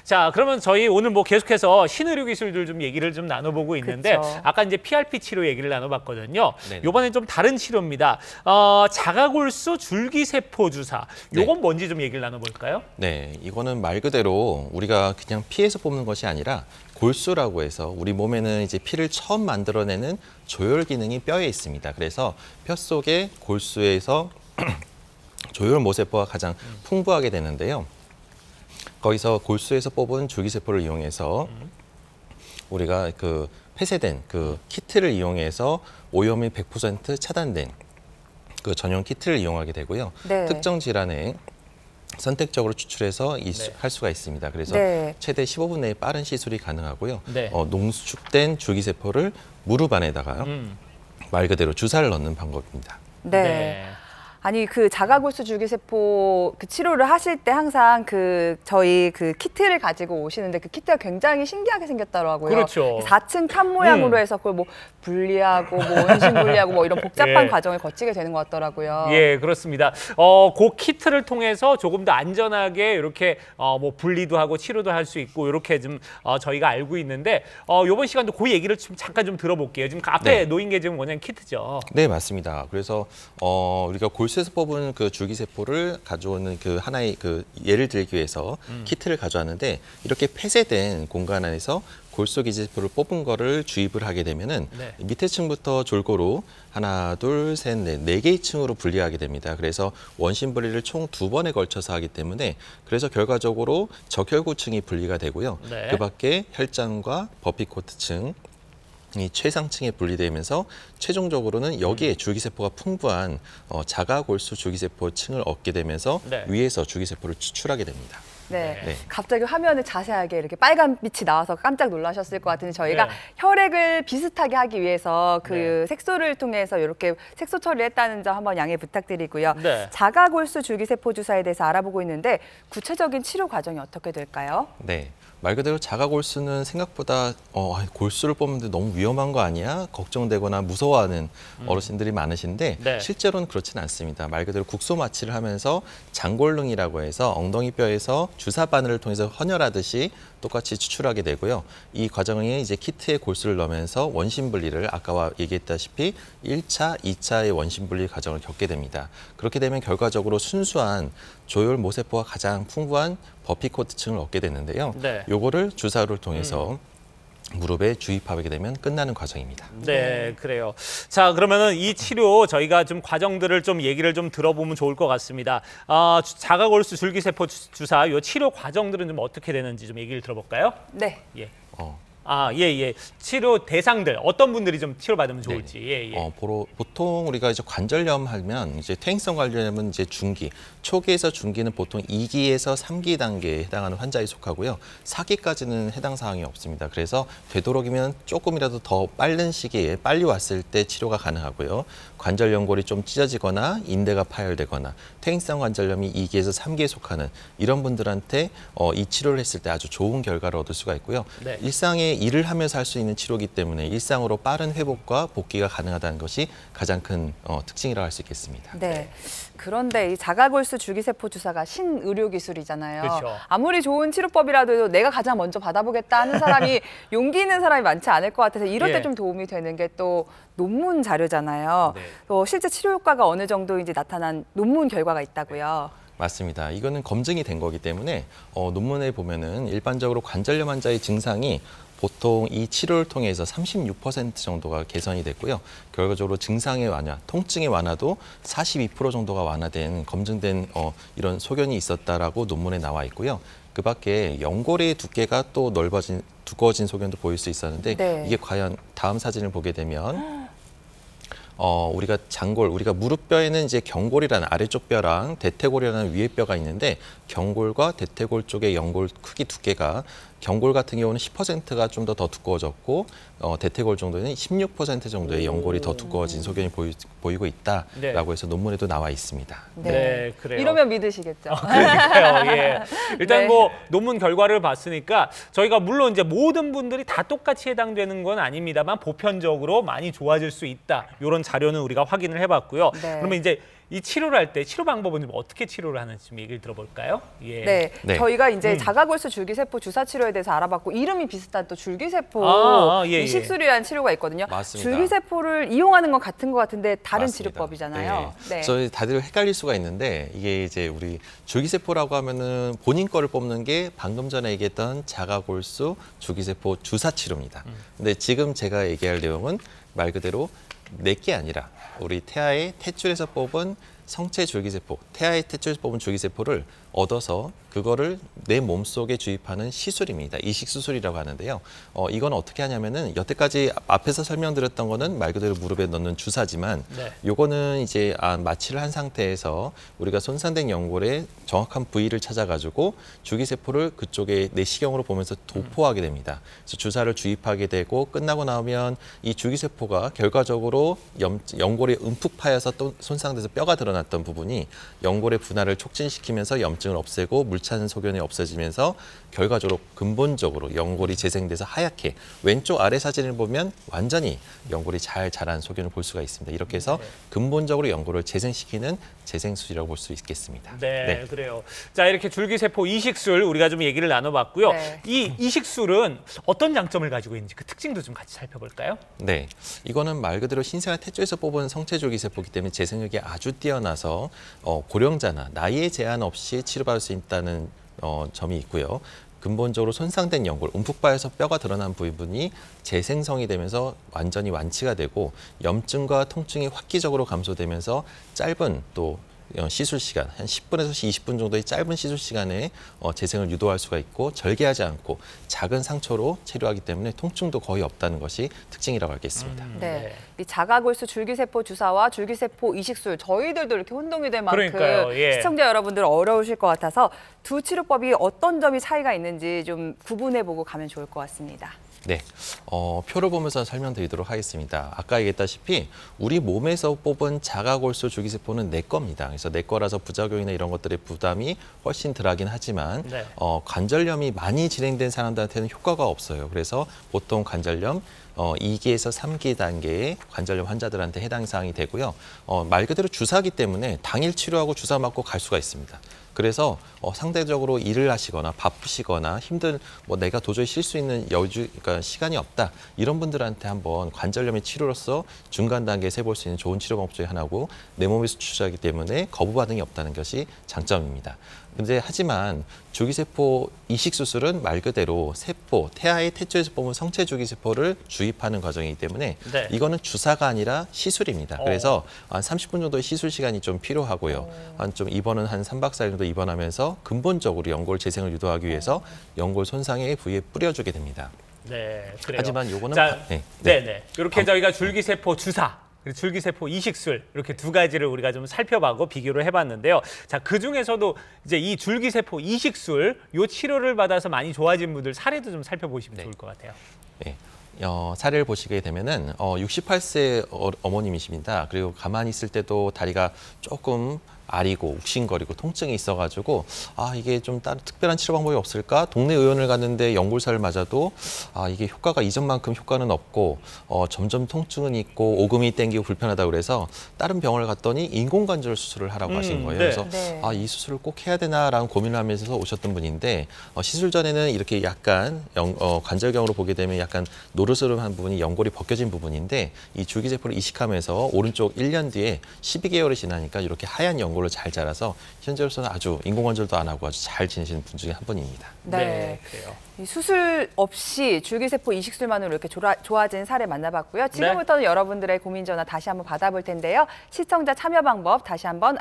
자, 그러면 저희 오늘 뭐 계속해서 신의료 기술들 좀 얘기를 좀 나눠보고 있는데 그쵸. 아까 이제 PRP 치료 얘기를 나눠봤거든요. 네네. 이번엔 좀 다른 치료입니다. 자가골수 줄기세포 주사. 요건 네. 뭔지 좀 얘기를 나눠볼까요? 네, 이거는 말 그대로 우리가 그냥 피에서 뽑는 것이 아니라 골수라고 해서 우리 몸에는 이제 피를 처음 만들어내는 조혈 기능이 뼈에 있습니다. 그래서 뼈 속에 골수에서 조혈 모세포가 가장 풍부하게 되는데요. 거기서 골수에서 뽑은 줄기세포를 이용해서 우리가 그 폐쇄된 그 키트를 이용해서 오염이 100% 차단된 그 전용 키트를 이용하게 되고요. 네. 특정 질환에 선택적으로 추출해서 할 수가 있습니다. 그래서 네. 최대 15분 내에 빠른 시술이 가능하고요. 네. 농축된 줄기세포를 무릎 안에다가 말 그대로 주사를 넣는 방법입니다. 네. 아니 그 자가골수 줄기세포 그 치료를 하실 때 항상 저희 그 키트를 가지고 오시는데 그 키트가 굉장히 신기하게 생겼더라고요. 그렇죠. 4층 칸 모양으로 해서 그걸 뭐 분리하고 뭐 원심 분리하고 뭐 이런 복잡한 예. 과정을 거치게 되는 것 같더라고요. 예, 그렇습니다. 그 키트를 통해서 조금 더 안전하게 이렇게 뭐 분리도 하고 치료도 할 수 있고 이렇게 좀 저희가 알고 있는데 이번 시간도 그 얘기를 좀 잠깐 좀 들어볼게요. 지금 앞에 네. 놓인 게 지금 원장 키트죠. 네, 맞습니다. 그래서 우리가 골수에서 뽑은 그 줄기세포를 가져오는 그 하나의 그 예를 들기 위해서 키트를 가져왔는데 이렇게 폐쇄된 공간 안에서 골수 기지세포를 뽑은 거를 주입을 하게 되면은 네. 밑에 층부터 졸고로 하나, 둘, 셋, 넷, 4개의 층으로 분리하게 됩니다. 그래서 원심 분리를 총 2번에 걸쳐서 하기 때문에 그래서 결과적으로 적혈구층이 분리가 되고요. 네. 그 밖에 혈장과 버피코트층, 이 최상층에 분리되면서 최종적으로는 여기에 줄기세포가 풍부한 자가골수 줄기세포층을 얻게 되면서 네. 위에서 줄기세포를 추출하게 됩니다. 네. 네. 갑자기 화면에 자세하게 이렇게 빨간 빛이 나와서 깜짝 놀라셨을 것 같은데 저희가 네. 혈액을 비슷하게 하기 위해서 그 네. 색소를 통해서 이렇게 색소 처리를 했다는 점 한번 양해 부탁드리고요. 네. 자가골수 줄기세포 주사에 대해서 알아보고 있는데 구체적인 치료 과정이 어떻게 될까요? 네. 말 그대로 자가골수는 생각보다 골수를 뽑는데 너무 위험한 거 아니야? 걱정되거나 무서워하는 어르신들이 많으신데 네. 실제로는 그렇지는 않습니다. 말 그대로 국소 마취를 하면서 장골릉이라고 해서 엉덩이 뼈에서 주사 바늘을 통해서 헌혈하듯이 똑같이 추출하게 되고요. 이 과정에 이제 키트에 골수를 넣으면서 원심 분리를 아까 얘기했다시피 1차, 2차의 원심 분리 과정을 겪게 됩니다. 그렇게 되면 결과적으로 순수한 조혈 모세포가 가장 풍부한 버피코트층을 얻게 되는데요. 네. 요거를 주사를 통해서 무릎에 주입하게 되면 끝나는 과정입니다. 네, 그래요. 자, 그러면은 이 치료 저희가 좀 과정들을 좀 얘기를 좀 들어보면 좋을 것 같습니다. 자가골수 줄기세포 주사 요 치료 과정들은 좀 어떻게 되는지 좀 얘기를 들어볼까요? 네. 예. 어, 예. 치료 대상들 어떤 분들이 좀 치료받으면 좋을지. 예. 보통 우리가 이제 관절염 하면 이제 퇴행성 관절염은 이제 중기, 초기에서 중기는 보통 2기에서 3기 단계에 해당하는 환자에 속하고요. 4기까지는 해당 사항이 없습니다. 그래서 되도록이면 조금이라도 더 빠른 시기에 빨리 왔을 때 치료가 가능하고요. 관절 연골이 좀 찢어지거나 인대가 파열되거나 퇴행성 관절염이 2기에서 3기에 속하는 이런 분들한테 이 치료를 했을 때 아주 좋은 결과를 얻을 수가 있고요. 네. 일상에 일을 하면서 할 수 있는 치료이기 때문에 일상으로 빠른 회복과 복귀가 가능하다는 것이 가장 큰 특징이라고 할 수 있겠습니다. 네. 그런데 이 자가골수 줄기세포 주사가 신의료 기술이잖아요. 그렇죠. 아무리 좋은 치료법이라도 내가 가장 먼저 받아보겠다 하는 사람이 용기 있는 사람이 많지 않을 것 같아서 이럴 예. 때 좀 도움이 되는 게 또 논문 자료잖아요. 네. 또 실제 치료 효과가 어느 정도 이제 나타난 논문 결과가 있다고요. 맞습니다. 이거는 검증이 된 거기 때문에 논문에 보면은 일반적으로 관절염 환자의 증상이 보통 이 치료를 통해서 36% 정도가 개선이 됐고요. 결과적으로 증상의 완화, 통증의 완화도 42% 정도가 완화된 검증된 이런 소견이 있었다라고 논문에 나와 있고요. 그 밖에 연골의 두께가 또 두꺼워진 소견도 보일 수 있었는데 네. 이게 과연 다음 사진을 보게 되면 우리가 우리가 무릎뼈에는 이제 경골이라는 아래쪽 뼈랑 대퇴골이라는 위에 뼈가 있는데 경골과 대퇴골 쪽의 연골 크기 두께가 경골 같은 경우는 10%가 좀 더 두꺼워졌고 대퇴골 정도는 16% 정도의 연골이 더 두꺼워진 소견이 보이고 있다라고 네. 해서 논문에도 나와 있습니다. 네, 그래요. 이러면 믿으시겠죠. 그러니까요. 예. 일단 네. 뭐 논문 결과를 봤으니까 저희가 물론 이제 모든 분들이 다 똑같이 해당되는 건 아닙니다만 보편적으로 많이 좋아질 수 있다. 이런 자료는 우리가 확인을 해봤고요. 네. 그러면 이제 이 치료를 할 때 치료 방법은 좀 어떻게 치료를 하는지 좀 얘기를 들어볼까요? 예. 네, 네. 저희가 이제 자가골수 줄기세포 주사 치료에 대해서 알아봤고 이름이 비슷한 또 줄기세포 예. 이식술이라는 치료가 있거든요. 맞습니다. 줄기세포를 이용하는 건 같은 것 같은데 다른 맞습니다. 치료법이잖아요. 네. 저희 다들 헷갈릴 수가 있는데 이게 이제 우리 줄기세포라고 하면은 본인 거를 뽑는 게 방금 전에 얘기했던 자가골수 줄기세포 주사 치료입니다. 근데 지금 제가 얘기할 내용은 말 그대로 내게 아니라 우리 태아의 탯줄에서 뽑은 성체 줄기세포, 태아의 탯줄에서 뽑은 줄기세포를 얻어서 그거를 내 몸속에 주입하는 시술입니다. 이식수술이라고 하는데요. 이건 어떻게 하냐면은 여태까지 앞에서 설명드렸던 거는 말 그대로 무릎에 넣는 주사지만 요거는 이제 마취를 한 상태에서 우리가 손상된 연골의 정확한 부위를 찾아가지고 줄기세포를 그쪽에 내시경으로 보면서 도포하게 됩니다. 그래서 주사를 주입하게 되고 끝나고 나면 이 줄기세포가 결과적으로 연골에 움푹 파여서 또 손상돼서 뼈가 드러났던 부분이 연골의 분할을 촉진시키면서 염증을 없애고 물찬 소견이 없어지면서 결과적으로 근본적으로 연골이 재생돼서 하얗게 왼쪽 아래 사진을 보면 완전히 연골이 잘 자란 소견을 볼 수가 있습니다. 이렇게 해서 근본적으로 연골을 재생시키는 재생술이라고 볼 수 있겠습니다. 네, 그래요. 자, 이렇게 줄기세포 이식술 우리가 좀 얘기를 나눠봤고요. 네. 이 이식술은 어떤 장점을 가지고 있는지 그 특징도 좀 같이 살펴볼까요? 네, 이거는 말 그대로 신생아 탯줄에서 뽑은 성체줄기세포이기 때문에 재생력이 아주 뛰어나서 고령자나 나이에 제한 없이 치료받을 수 있다는 점이 있고요. 근본적으로 손상된 연골, 움푹 파여서 뼈가 드러난 부분이 재생성이 되면서 완전히 완치가 되고 염증과 통증이 획기적으로 감소되면서 짧은 또 시술 시간, 한 10분에서 20분 정도의 짧은 시술 시간에 재생을 유도할 수가 있고 절개하지 않고 작은 상처로 치료하기 때문에 통증도 거의 없다는 것이 특징이라고 하겠습니다. 네, 이 자가골수 줄기세포 주사와 줄기세포 이식술 저희들도 이렇게 혼동이 될 만큼 그러니까요, 예. 시청자 여러분들 어려우실 것 같아서 두 치료법이 어떤 점이 차이가 있는지 좀 구분해보고 가면 좋을 것 같습니다. 네, 표를 보면서 설명드리도록 하겠습니다. 아까 얘기했다시피 우리 몸에서 뽑은 자가골수 줄기세포는 내 겁니다. 그래서 내 거라서 부작용이나 이런 것들의 부담이 훨씬 덜하긴 하지만 관절염이 많이 진행된 사람들한테는 효과가 없어요. 그래서 보통 관절염 2기에서 3기 단계의 관절염 환자들한테 해당 사항이 되고요. 말 그대로 주사기 때문에 당일 치료하고 주사 맞고 갈 수가 있습니다. 그래서 상대적으로 일을 하시거나 바쁘시거나 내가 도저히 쉴 수 있는 그러니까 시간이 없다. 이런 분들한테 한번 관절염의 치료로서 중간 단계에 세볼 수 있는 좋은 치료 방법 중에 하나고 내 몸에서 추출하기 때문에 거부 반응이 없다는 것이 장점입니다. 근데 하지만 줄기세포 이식 수술은 말 그대로 세포, 태아의 탯줄에서 뽑은 성체 줄기세포를 주입하는 과정이기 때문에 이거는 주사가 아니라 시술입니다. 그래서 한 30분 정도의 시술 시간이 좀 필요하고요. 좀 입원은 한 3박 4일 정도 입원하면서 근본적으로 연골 재생을 유도하기 위해서 연골 손상의 부위에 뿌려주게 됩니다. 네, 그래요. 하지만 요거는 이렇게 저희가 줄기세포 주사 그리고 줄기세포 이식술 이렇게 두 가지를 우리가 좀 살펴보고 비교를 해봤는데요. 자, 그 중에서도 이제 이 줄기세포 이식술 요 치료를 받아서 많이 좋아진 분들 사례도 좀 살펴보시면 좋을 것 같아요. 네. 사례를 보시게 되면은 68세 어머님이십니다. 그리고 가만히 있을 때도 다리가 조금 아리고 욱신거리고 통증이 있어가지고 이게 좀 다른 특별한 치료 방법이 없을까? 동네 의원을 갔는데 연골살을 맞아도 이게 효과가 이전만큼 효과는 없고 점점 통증은 있고 오금이 땡기고 불편하다고 그래서 다른 병원을 갔더니 인공관절 수술을 하라고 하신 거예요. 그래서 이 수술을 꼭 해야 되나라는 고민을 하면서 오셨던 분인데 시술 전에는 이렇게 약간 관절경으로 보게 되면 약간 노르스름한 부분이 연골이 벗겨진 부분인데 이 줄기세포를 이식하면서 오른쪽 1년 뒤에 12개월이 지나니까 이렇게 하얀 연골 잘 자라서 현재로서는 아주 인공관절도 안 하고 아주 잘 지내시는 분 중에 한 분입니다. 네, 그래요. 이 수술 없이 줄기세포 이식술만으로 이렇게 좋아진 사례 만나봤고요. 지금부터는 여러분들의 고민 전화 다시 한번 받아볼 텐데요. 시청자 참여 방법 다시 한번